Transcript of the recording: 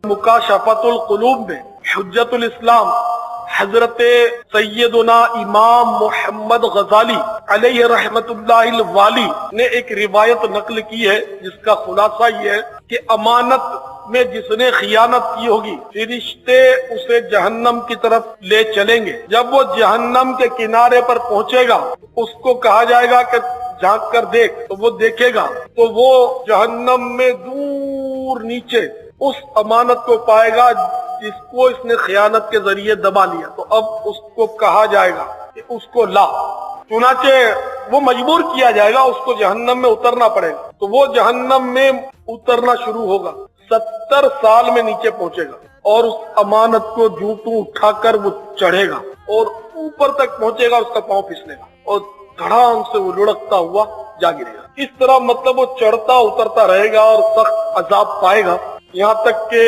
मुकाशफतुल कुलूब में हुज्जतुल इस्लाम हजरत सैयदना इमाम मोहम्मद गजाली अलैहि रहमतुल्लाहिल वाली ने एक रिवायत नकल की है, जिसका खुलासा ये है कि अमानत में जिसने खियानत की होगी फरिश्ते उसे जहन्नम की तरफ ले चलेंगे। जब वो जहन्नम के किनारे पर पहुंचेगा उसको कहा जाएगा कि झांक कर देख, तो वो देखेगा तो वो जहन्नम में दूर नीचे उस अमानत को पाएगा जिसको इसने खियानत के जरिए दबा लिया। तो अब उसको कहा जाएगा कि उसको ला, चुनाचे वो मजबूर किया जाएगा, उसको जहन्नम में उतरना पड़ेगा। तो वो जहन्नम में उतरना शुरू होगा, 70 साल में नीचे पहुंचेगा और उस अमानत को जूं तू उठाकर वो चढ़ेगा और ऊपर तक पहुंचेगा, उसका पांव फिसलेगा और धड़ाम से वो लुढ़कता हुआ जा गिरेगा। इस तरह मतलब वो चढ़ता उतरता रहेगा और सख्त अजाब पाएगा, यहाँ तक के